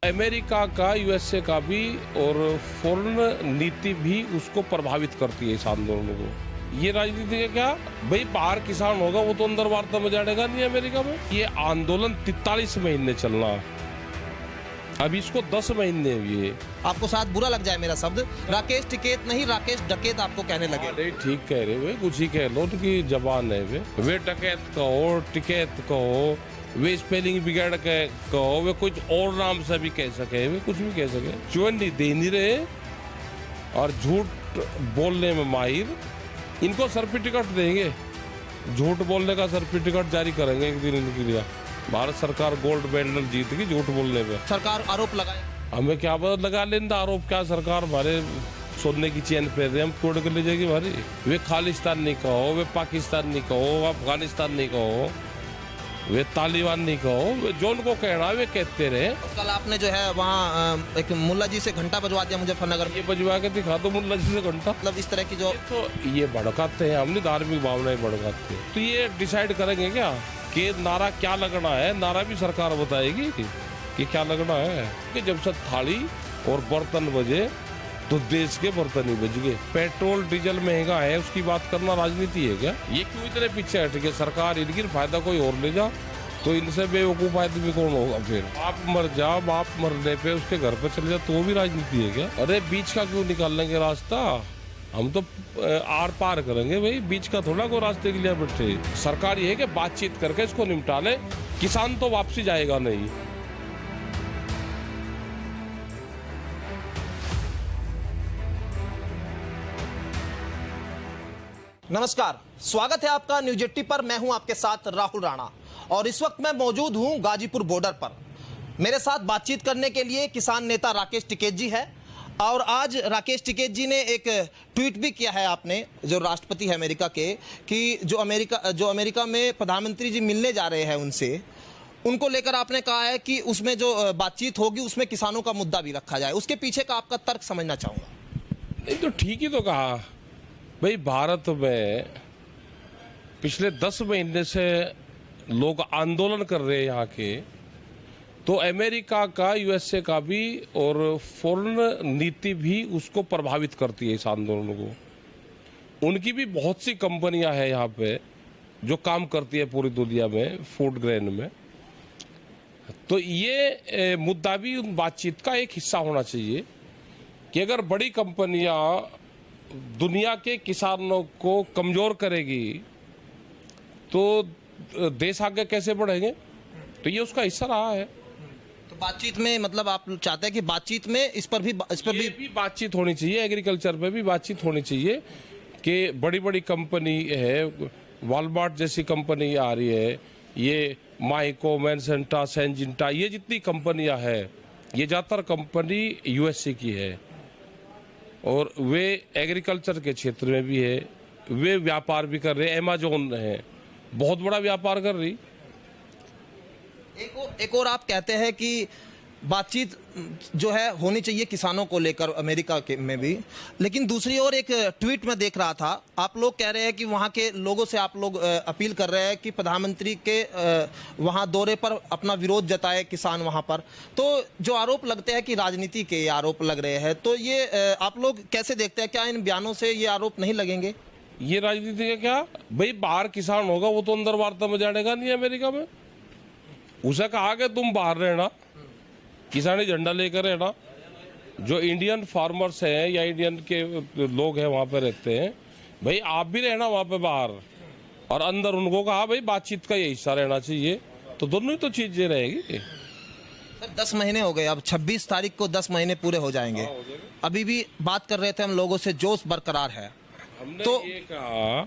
America का, USA का भी और फॉरेन नीति भी उसको प्रभावित करती है इस आंदोलन को। ये राजनीति है क्या भाई, बाहर किसान होगा वो तो अंदर वार्ता में जाएगा नहीं अमेरिका में। ये आंदोलन 43 महीने चलना, अभी इसको 10 महीने हुए। आपको शायद बुरा लग जाए मेरा शब्द, राकेश टिकैत नहीं राकेश डकैत आपको कहने लगे। अरे ठीक कह रहे वे, कुछ ही कह लो, उनकी जबान है वे डकैत कहो, टिकैत कहो, वे स्पेलिंग बिगाड़ के कहो, वे कुछ और नाम से भी कह सके, वे कुछ भी कह सके। चुन दे नहीं रहे और झूठ बोलने में माहिर, इनको सर्टिफिकेट देंगे, झूठ बोलने का सर्टिफिकेट जारी करेंगे एक दिन इनके लिए। भारत सरकार गोल्ड मेडल जीत गई झूठ बोलने पे। सरकार आरोप लगाए, हमें क्या पता लगा लेंगे आरोप, क्या सरकार हमारे सोने की चैन पे दे, हम तोड़ कर ले जाएगी भारी। वे खालिस्तान नहीं कहो, वे पाकिस्तान नहीं कहो, अफगानिस्तान नहीं कहो, वे तालिबान नहीं कहो, वे जो उनको कहना वे कहते रहे। कल आपने जो है वहाँ एक मुल्ला जी से घंटा बजवा दिया मुजफ्फरनगर में, ये बजवा के दिखा दो मुल्ला जी से घंटा। मतलब इस तरह की जो तो ये भड़काते हैं, हमने धार्मिक भावनाएं भड़काते हैं। तो ये डिसाइड करेंगे क्या कि नारा क्या लगना है, नारा भी सरकार बताएगी कि क्या लगना है। कि जब से थाली और बर्तन बजे तो देश के बर्तन ही बज गए। पेट्रोल डीजल महंगा है उसकी बात करना राजनीति है क्या? ये क्यों इतने पीछे हट गए? सरकार इनकी फायदा कोई और ले जा तो इनसे बेवकूफ आदमी कौन होगा फिर? आप मर जा, बाप मरने पे उसके घर पे चले जा तो वो भी राजनीति है क्या? अरे बीच का क्यों निकाल लेंगे रास्ता? हम तो आर पार करेंगे भाई, बीच का थोड़ा को रास्ते के लिए बैठे। सरकार ये है कि बातचीत करके इसको निपटा ले, किसान तो वापसी जाएगा नहीं। नमस्कार, स्वागत है आपका न्यूज 80 पर। मैं हूं आपके साथ राहुल राणा और इस वक्त मैं मौजूद हूं गाजीपुर बॉर्डर पर। मेरे साथ बातचीत करने के लिए किसान नेता राकेश टिकैत जी है और आज राकेश टिकैत जी ने एक ट्वीट भी किया है, आपने जो राष्ट्रपति है अमेरिका के, कि जो अमेरिका में प्रधानमंत्री जी मिलने जा रहे हैं उनसे, उनको लेकर आपने कहा है कि उसमें जो बातचीत होगी उसमें किसानों का मुद्दा भी रखा जाए। उसके पीछे का आपका तर्क समझना चाहूँगा। नहीं तो ठीक ही तो कहा भाई, भारत में पिछले 10 महीने से लोग आंदोलन कर रहे हैं यहाँ के, तो अमेरिका का, यूएसए का भी और फॉरेन नीति भी उसको प्रभावित करती है इस आंदोलन को। उनकी भी बहुत सी कंपनियां हैं यहाँ पे जो काम करती है पूरी दुनिया में फूड ग्रेन में। तो ये मुद्दा भी उन बातचीत का एक हिस्सा होना चाहिए कि अगर बड़ी कंपनियां दुनिया के किसानों को कमजोर करेगी तो देश आगे कैसे बढ़ेंगे? तो ये उसका हिस्सा रहा है। तो बातचीत में मतलब आप चाहते हैं कि बातचीत में इस पर भी बातचीत होनी चाहिए, एग्रीकल्चर पे भी बातचीत होनी चाहिए कि बड़ी बड़ी कंपनी है, वॉलमार्ट जैसी कंपनी आ रही है, ये माइको, मैनसेंटा, सेंजिंटा, ये जितनी कंपनियां हैं ये ज़्यादातर कंपनी यूएसए की है और वे एग्रीकल्चर के क्षेत्र में भी है, वे व्यापार भी कर रहे हैं। अमेज़न है, बहुत बड़ा व्यापार कर रही। एक और आप कहते हैं कि बातचीत जो है होनी चाहिए किसानों को लेकर अमेरिका के में भी, लेकिन दूसरी ओर एक ट्वीट में देख रहा था, आप लोग कह रहे हैं कि वहाँ के लोगों से आप लोग अपील कर रहे हैं कि प्रधानमंत्री के वहाँ दौरे पर अपना विरोध जताए किसान वहाँ पर। तो जो आरोप लगते हैं कि राजनीति के आरोप लग रहे हैं, तो ये आप लोग कैसे देखते हैं? क्या इन बयानों से ये आरोप नहीं लगेंगे? ये राजनीति का क्या भाई, बाहर किसान होगा वो तो अंदर वार्ता में जाएगा नहीं अमेरिका में। उसे कहा कि तुम बाहर रहना, किसानी झंडा लेकर रहना। जो इंडियन फार्मर्स हैं या इंडियन के लोग हैं वहाँ पे रहते हैं, भाई आप भी रहना वहाँ पे बाहर, और अंदर उनको कहा भाई बातचीत का ये हिस्सा रहना चाहिए। तो दोनों ही तो चीजें रहेगी। सर 10 महीने हो गए, अब 26 तारीख को 10 महीने पूरे हो जाएंगे। अभी भी बात कर रहे थे हम लोगों से, जोश बरकरार है। हमने तो ये कहा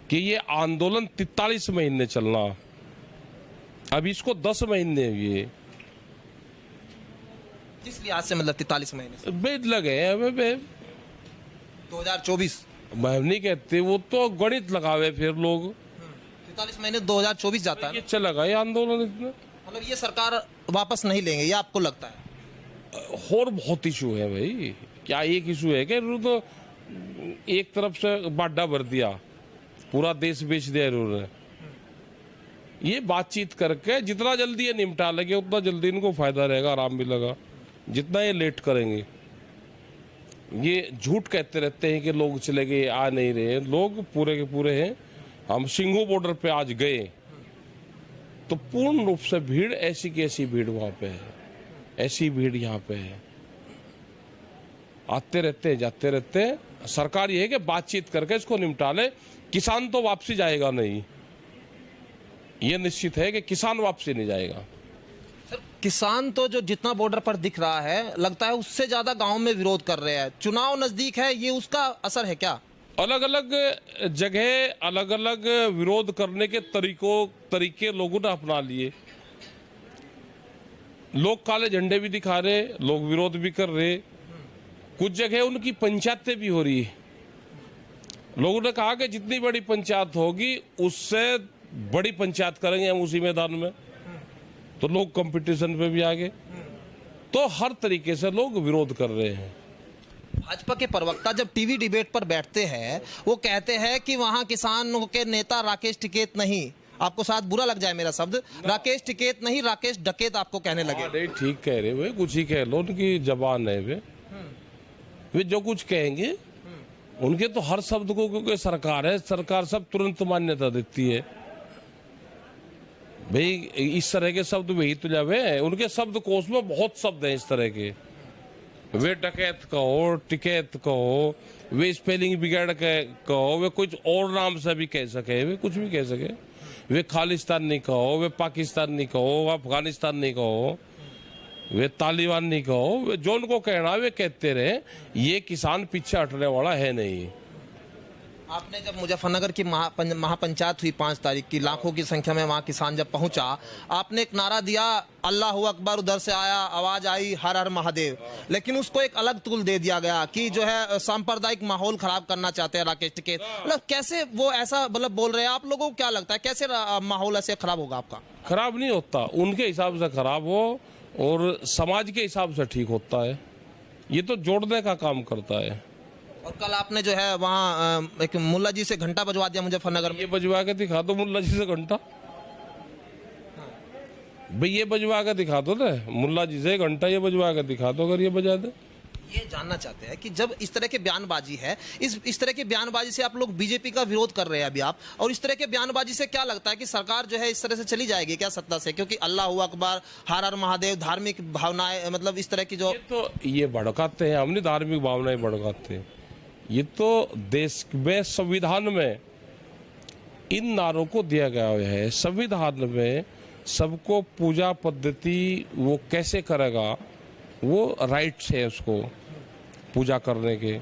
कि ये आंदोलन 43 महीने चलना, अभी इसको 10 महीने हुए। किस लिहाज से मतलब 43 महीने से? बेद लगे 2024 मैं नहीं कहते, वो तो गणित लगावे फिर लोग। 43 महीने 2024 जाता है। ये चला गया ये आंदोलन इतना, मतलब ये सरकार वापस नहीं लेंगे, ये आपको लगता है? और बहुत इशू है भाई। क्या एक इशू है कि तो एक तरफ से बाड्डा भर दिया, पूरा देश बेच दिया इन्होंने। ये बातचीत करके जितना जल्दी ये निपटा लेंगे उतना जल्दी इनको फायदा रहेगा, आराम भी लगा। जितना ये लेट करेंगे। ये झूठ कहते रहते हैं कि लोग चले गए, आ नहीं रहे, लोग पूरे के पूरे हैं। हम सिंघू बॉर्डर पे आज गए तो पूर्ण रूप से भीड़, ऐसी की ऐसी भीड़ वहां पे है, ऐसी भीड़ यहाँ पे है। आते रहते हैं, जाते रहते हैं। सरकार ये है कि बातचीत करके इसको निपटा ले। किसान तो वापसी जाएगा नहीं, ये निश्चित है कि किसान वापसी नहीं जाएगा। किसान तो जो जितना बॉर्डर पर दिख रहा है, लगता है उससे ज्यादा गांव में विरोध कर रहे हैं। चुनाव नजदीक है, ये उसका असर है क्या? अलग अलग जगह अलग अलग विरोध करने के तरीके लोगों ने अपना लिए। लोग काले झंडे भी दिखा रहे, लोग विरोध भी कर रहे। कुछ जगह उनकी पंचायतें भी हो रही है। लोगों ने कहा कि जितनी बड़ी पंचायत होगी उससे बड़ी पंचायत करेंगे हम उसी मैदान में। तो लोग कंपटीशन पे भी आ गए। तो हर तरीके से लोग विरोध कर रहे हैं। भाजपा के प्रवक्ता जब टीवी डिबेट पर बैठते हैं, वो कहते हैं कि वहां किसानों के नेता राकेश टिकैत नहीं, आपको शायद बुरा लग जाए मेरा शब्द, राकेश टिकैत नहीं राकेश डकैत आपको कहने लगे। नहीं, ठीक कह रहे वे, कुछ ही कह लो, उनकी जबान है वे जो कुछ कहेंगे उनके तो हर शब्द को, क्योंकि सरकार है, सरकार सब तुरंत मान्यता देती है। भाई इस तरह के शब्द वही तो जब है, उनके शब्द कोश में बहुत शब्द हैं इस तरह के। वे डकैत कहो, टिकैत कहो, वे स्पेलिंग बिगड़ के कहो, वे कुछ और नाम से भी कह सके, वे कुछ भी कह सके। वे खालिस्तान नहीं कहो, वे पाकिस्तान नहीं कहो, अफगानिस्तान नहीं कहो, वे तालिबान नहीं कहो, वे जो उनको कहना वे कहते रहे। ये किसान पीछे हटने वाला है नहीं। आपने जब मुजफ्फरनगर की महापंचायत हुई 5 तारीख की, लाखों की संख्या में वहां किसान जब पहुंचा, आपने एक नारा दिया, अल्लाह अकबर, उधर से आया, आवाज आई हर हर महादेव। लेकिन उसको एक अलग तुल दे दिया गया कि जो है सांप्रदायिक माहौल खराब करना चाहते हैं राकेश टिकैत। मतलब कैसे वो ऐसा मतलब बोल रहे हैं? आप लोगों को क्या लगता है कैसे माहौल ऐसे खराब होगा आपका? खराब नहीं होता, उनके हिसाब से खराब हो और समाज के हिसाब से ठीक होता है। ये तो जोड़ने का काम करता है। और कल आपने जो है वहाँ एक मुल्ला जी से घंटा बजवा दिया मुजफ्फरनगर में। ये बजवा के दिखा दो मुल्ला जी से घंटा। भाई ये बजवा के दिखा दो ना, मुल्ला जी से घंटा ये बजवा के दिखा दो, अगर ये बजा दे। ये जानना चाहते हैं कि जब इस तरह के बयानबाजी है, इस तरह की बयानबाजी से आप लोग बीजेपी का विरोध कर रहे हैं अभी आप, और इस तरह के बयानबाजी से क्या लगता है कि सरकार जो है इस तरह से चली जाएगी क्या सत्ता से? क्योंकि अल्लाह अकबर, हर हर महादेव, धार्मिक भावनाएं, मतलब इस तरह की जो ये भड़काते हैं, हमने धार्मिक भावनाएं भड़काते हैं। ये तो देश में संविधान में इन नारों को दिया गया है। संविधान में सबको पूजा पद्धति वो कैसे करेगा, वो राइट्स है उसको पूजा करने के।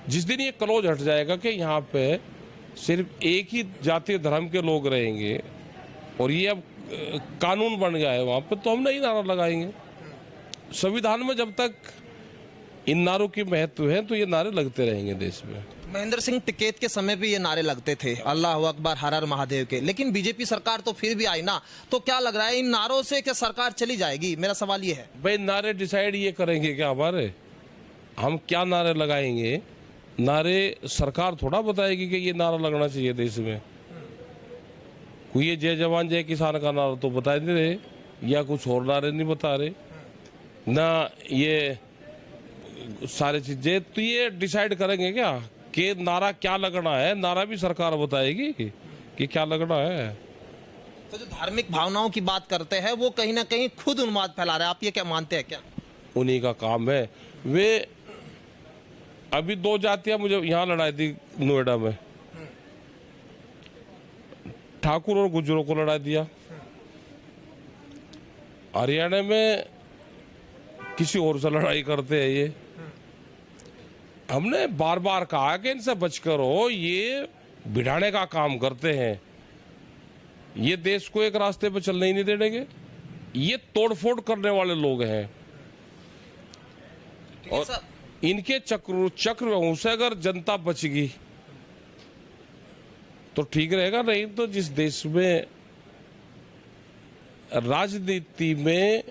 जिस दिन ये क्लोज हट जाएगा कि यहाँ पे सिर्फ एक ही जातीय धर्म के लोग रहेंगे और ये अब कानून बन गया है वहाँ पे, तो हम नहीं नारा लगाएंगे। संविधान में जब तक इन नारों की महत्व है तो ये नारे लगते रहेंगे देश में। महेंद्र सिंह टिकैत के समय भी ये नारे लगते थे, अल्लाह अकबर, हर हर महादेव के, लेकिन बीजेपी सरकार तो फिर भी आई ना। तो क्या लग रहा है इन नारों से क्या सरकार चली जाएगी? मेरा सवाल ये है। भाई नारे डिसाइड ये करेंगे क्या हमारे? हम क्या नारे लगाएंगे? नारे सरकार थोड़ा बताएगी कि ये नारा लगना चाहिए देश में। कोई ये जय जवान जय किसान का नारा तो बता नहीं रहे, या कुछ और नारे नहीं बता रहे ना। ये सारी चीजें तो ये डिसाइड करेंगे क्या कि नारा क्या लगना है? नारा भी सरकार बताएगी कि क्या लगना है। तो जो धार्मिक भावनाओं की बात करते हैं वो कहीं ना कहीं खुद उन्माद फैला रहे हैं, आप ये क्या मानते हैं क्या? उन्हीं का काम है। वे अभी 2 जातियां मुझे यहाँ लड़ाई थी नोएडा में, ठाकुर और गुज्जरों को लड़ा दिया। हरियाणा में किसी और से लड़ाई करते हैं ये। हमने बार बार कहा कि इनसे बचकर हो, ये भिड़ाने का काम करते हैं, ये देश को एक रास्ते पे चलने ही नहीं देंगे, ये तोड़फोड़ करने वाले लोग हैं। और इनके चक्रव्यूह से अगर जनता बचेगी तो ठीक रहेगा, नहीं तो जिस देश में राजनीति में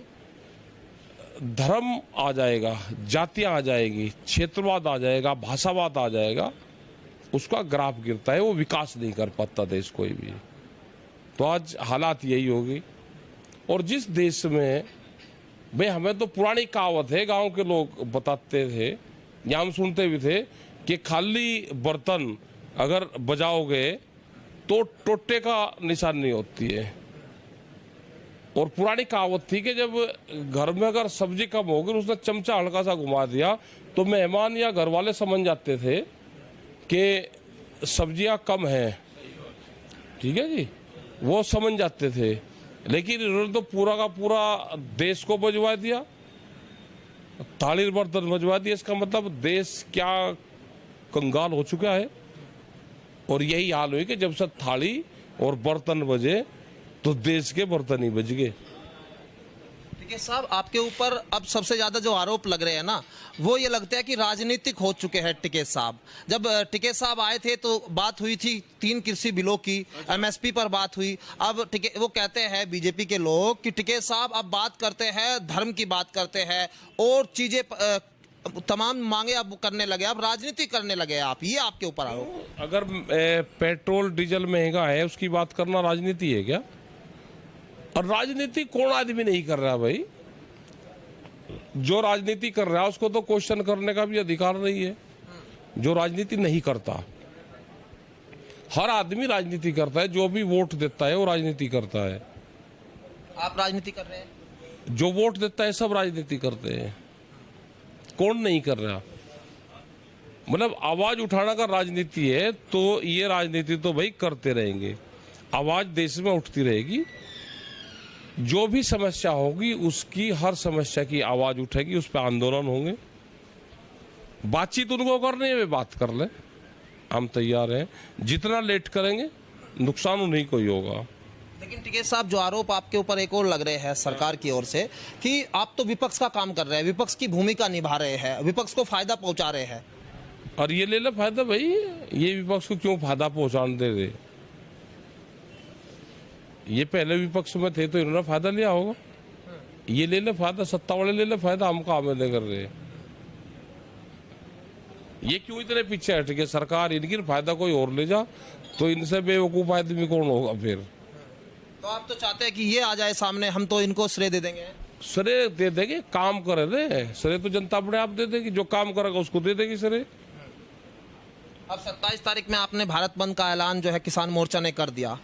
धर्म आ जाएगा, जातियां आ जाएगी, क्षेत्रवाद आ जाएगा, भाषावाद आ जाएगा, उसका ग्राफ गिरता है, वो विकास नहीं कर पाता देश कोई भी। तो आज हालात यही होगी। और जिस देश में भाई हमें तो पुरानी कहावत है, गांव के लोग बताते थे या हम सुनते भी थे कि खाली बर्तन अगर बजाओगे तो टोटे का निशान नहीं होती है। और पुरानी कहावत थी कि जब घर में अगर सब्जी कम होगी, उसने चमचा हल्का सा घुमा दिया तो मेहमान या घर वाले समझ जाते थे कि सब्जियां कम हैं, ठीक है जी, वो समझ जाते थे। लेकिन इन्होंने तो पूरा का पूरा देश को बजवा दिया, थाली बर्तन बजवा दिया। इसका मतलब देश क्या कंगाल हो चुका है। और यही हाल हुई कि जब से थाली और बर्तन बजे तो देश के बर्तन ही बज गए। देखिए साहब, आपके ऊपर अब सबसे ज्यादा जो आरोप लग रहे हैं ना, वो ये लगता है कि राजनीतिक हो चुके हैं टिकैत साहब। जब टिकैत साहब आए थे तो बात हुई थी 3 कृषि बिलों की, एमएसपी पर बात हुई। अब वो कहते हैं बीजेपी के लोग कि टिकैत साहब अब बात करते हैं, धर्म की बात करते हैं और चीजें तमाम मांगे अब करने लगे, अब राजनीति करने लगे आप। ये आपके ऊपर आरोप। अगर पेट्रोल डीजल महंगा है उसकी बात करना राजनीति है क्या? और राजनीति कौन आदमी नहीं कर रहा भाई? जो राजनीति कर रहा है उसको तो क्वेश्चन करने का भी अधिकार नहीं है। जो राजनीति नहीं करता, हर आदमी राजनीति करता है, जो भी वोट देता है वो राजनीति करता है। आप राजनीति कर रहे हैं? जो वोट देता है सब राजनीति करते हैं, कौन नहीं कर रहा? मतलब आवाज उठाना का राजनीति है तो ये राजनीति तो भाई करते रहेंगे। आवाज देश में उठती रहेगी, जो भी समस्या होगी उसकी, हर समस्या की आवाज उठेगी, उस पर आंदोलन होंगे। बातचीत उनको करनी है, वे बात कर ले, हम तैयार हैं। जितना लेट करेंगे नुकसान उन्हीं को ही होगा। लेकिन टिकैत साहब, जो आरोप आपके ऊपर एक और लग रहे हैं सरकार की ओर से कि आप तो विपक्ष का काम कर रहे हैं, विपक्ष की भूमिका निभा रहे हैं, विपक्ष को फायदा पहुंचा रहे हैं। और ये ले लो फायदा भाई, ये विपक्ष को क्यों फायदा पहुंचाने दे रहे? ये पहले विपक्ष में थे तो इन्होंने फायदा लिया होगा। ये ले ले फायदा, सत्ता वाले ले ले फायदा, हम काम नहीं कर रहे। ये क्यों इतने पीछे हट के? सरकार इनकी फायदा कोई और ले जा तो इनसे बेवकूफ आदमी कौन होगा फिर? तो आप तो चाहते हैं कि ये आ जाए सामने, हम तो इनको श्रेय दे देंगे। श्रेय दे देंगे, काम करे दे। श्रेय तो जनता अपने आप दे देगी, जो काम करेगा उसको दे देगी श्रेय। अब 27 तारीख में आपने भारत बंद का ऐलान जो है किसान मोर्चा ने कर दिया,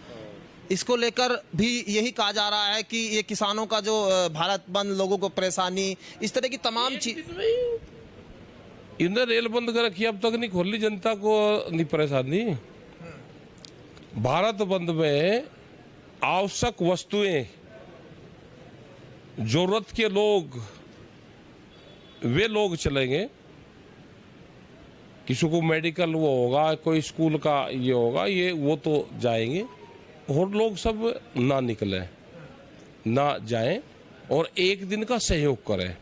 इसको लेकर भी यही कहा जा रहा है कि ये किसानों का जो भारत बंद, लोगों को परेशानी, इस तरह की तमाम चीज। इन्हें रेल बंद कर रखी, अब तक नहीं खोली, जनता को नहीं परेशानी। भारत बंद में आवश्यक वस्तुएं, जरूरत के लोग, वे लोग चलेंगे। किसी को मेडिकल वो होगा, कोई स्कूल का ये होगा, ये वो तो जाएंगे। और लोग सब ना निकले, ना जाएं और एक दिन का सहयोग करें।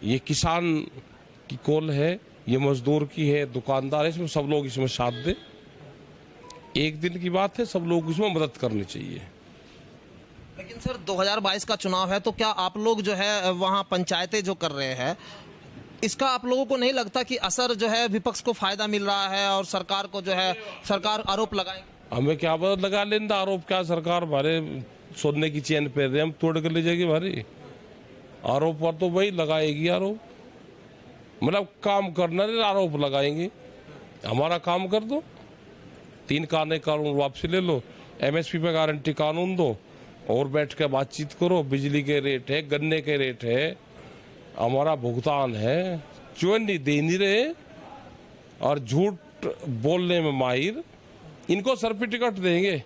ये किसान की कॉल है, ये मजदूर की है, दुकानदार है, इसमें सब लोग इसमें साथ दें। एक दिन की बात है, सब लोग इसमें मदद करनी चाहिए। लेकिन सर 2022 का चुनाव है, तो क्या आप लोग जो है वहाँ पंचायतें जो कर रहे हैं, इसका आप लोगों को नहीं लगता कि असर जो है विपक्ष को फायदा मिल रहा है और सरकार को जो है, सरकार आरोप लगाएंगे? हमें क्या पता, लगा लेंदा आरोप। क्या सरकार हमारे सोने की चैन पहन रहे, हम तोड़ कर ले जाएगी हमारी? आरोप पर तो भाई लगाएगी आरोप, मतलब काम करना नहीं, आरोप लगाएंगे। हमारा काम कर दो, 3 कानून वापसी ले लो, एमएसपी पे गारंटी कानून दो और बैठ के बातचीत करो। बिजली के रेट है, गन्ने के रेट है, हमारा भुगतान है, क्यों नहीं दे नहीं रहे? और झूठ बोलने में माहिर, इनको सर्टिफिकेट देंगे,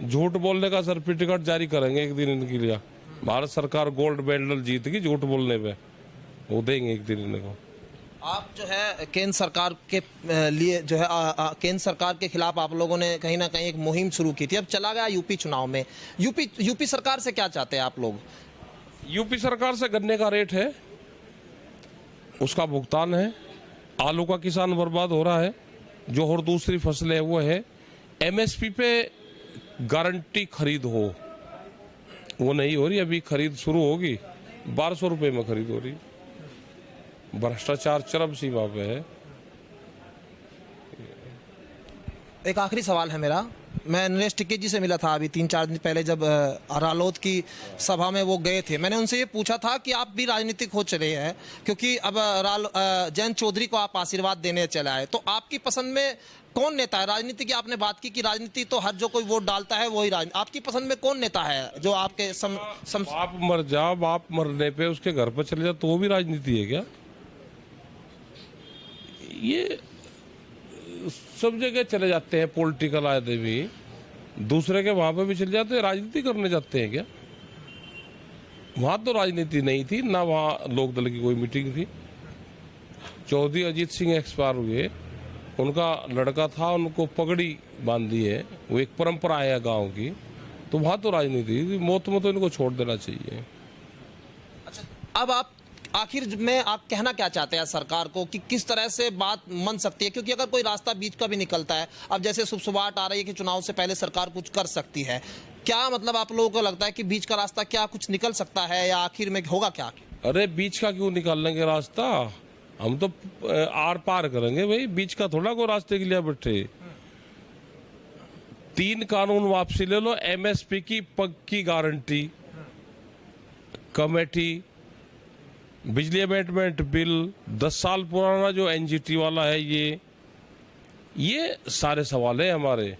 झूठ बोलने का सर्टिफिकेट जारी करेंगे एक दिन इनके लिए। भारत सरकार गोल्ड मेडल जीत गई झूठ बोलने पे, वो देंगे एक दिन इनको। आप जो है केंद्र सरकार के लिए जो है केंद्र सरकार के खिलाफ आप लोगों ने कहीं ना कहीं एक मुहिम शुरू की थी, अब चला गया यूपी चुनाव में। यूपी सरकार से क्या चाहते हैं आप लोग? यूपी सरकार से गन्ने का रेट है, उसका भुगतान है। आलू का किसान बर्बाद हो रहा है, जो और दूसरी फसलें है वो है। एमएसपी पे गारंटी खरीद हो, वो नहीं हो रही। अभी खरीद शुरू होगी, 1200 रुपये में खरीद हो रही। भ्रष्टाचार चरम सीमा पे है। एक आखिरी सवाल है मेरा, मैं नरेश टिकैत से मिला था अभी 3-4 दिन पहले, जब रालोद की सभा में वो गए थे। मैंने उनसे ये पूछा था कि आप भी राजनीतिक हो चले हैं, क्योंकि अब जयंत चौधरी को आप आशीर्वाद देने चले आए, तो आपकी पसंद में कौन नेता है? राजनीति की आपने बात की कि राजनीति तो हर जो कोई वोट डालता है वही राजनीति, आपकी पसंद में कौन नेता है जो आपके बाप मर जा, बाप मरने पे उसके घर पर चले जा, तो वो भी राजनीति है क्या? ये सब जगह चले जाते हैं पॉलिटिकल आदमी भी, दूसरे के वहां पे भी चले जाते हैं, राजनीति करने जाते हैं क्या? वहां तो राजनीति नहीं थी ना, वहां लोकदल की कोई मीटिंग थी। चौधरी अजीत सिंह एक्सपायर हुए, उनका लड़का था, उनको पगड़ी बांध दी है, वो एक परंपरा है गांव की, तो वहां तो राजनीति थी। मौत में तो इनको छोड़ देना चाहिए। अच्छा, अब आप आखिर में आप कहना क्या चाहते हैं सरकार को कि किस तरह से बात मन सकती है? क्योंकि अगर कोई रास्ता बीच का भी निकलता है, अब जैसे सुबसुबाहट आ रही है कि चुनाव से पहले सरकार कुछ कर सकती है, क्या मतलब आप लोगों को लगता है कि बीच का रास्ता क्या कुछ निकल सकता है, या आखिर में होगा क्या? अरे बीच का क्यों निकाल लेंगे रास्ता? हम तो आर पार करेंगे भाई, बीच का थोड़ा कोई रास्ते के लिए बैठे। 3 कानून वापसी ले लो, एमएसपी की पक्की गारंटी, कमेटी, बिजली अमेंडमेंट बिल, 10 साल पुराना जो एनजीटी वाला है, ये सारे सवाल है हमारे।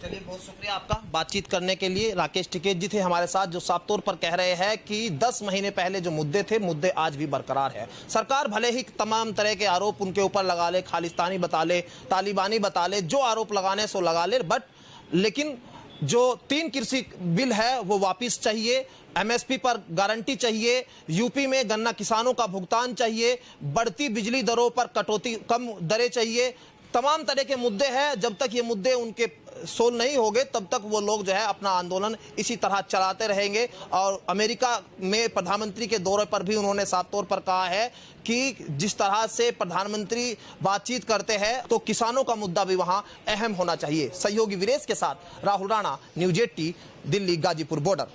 चलिए, बहुत शुक्रिया आपका बातचीत करने के लिए। राकेश टिकैत जी थे हमारे साथ, जो साफ तौर पर कह रहे हैं कि 10 महीने पहले जो मुद्दे थे, मुद्दे आज भी बरकरार है। सरकार भले ही तमाम तरह के आरोप उनके ऊपर लगा ले, खालिस्तानी बता ले, तालिबानी बता ले, जो आरोप लगाने सो लगा ले, लेकिन जो 3 कृषि बिल है वो वापस चाहिए, एमएसपी पर गारंटी चाहिए, यूपी में गन्ना किसानों का भुगतान चाहिए, बढ़ती बिजली दरों पर कटौती, कम दरें चाहिए, तमाम तरह के मुद्दे हैं। जब तक ये मुद्दे उनके सोल्व नहीं होंगे तब तक वो लोग जो है अपना आंदोलन इसी तरह चलाते रहेंगे। और अमेरिका में प्रधानमंत्री के दौरे पर भी उन्होंने साफ तौर पर कहा है कि जिस तरह से प्रधानमंत्री बातचीत करते हैं तो किसानों का मुद्दा भी वहां अहम होना चाहिए। सहयोगी वीरेश के साथ राहुल राणा, न्यूज़ 18, दिल्ली गाजीपुर बॉर्डर।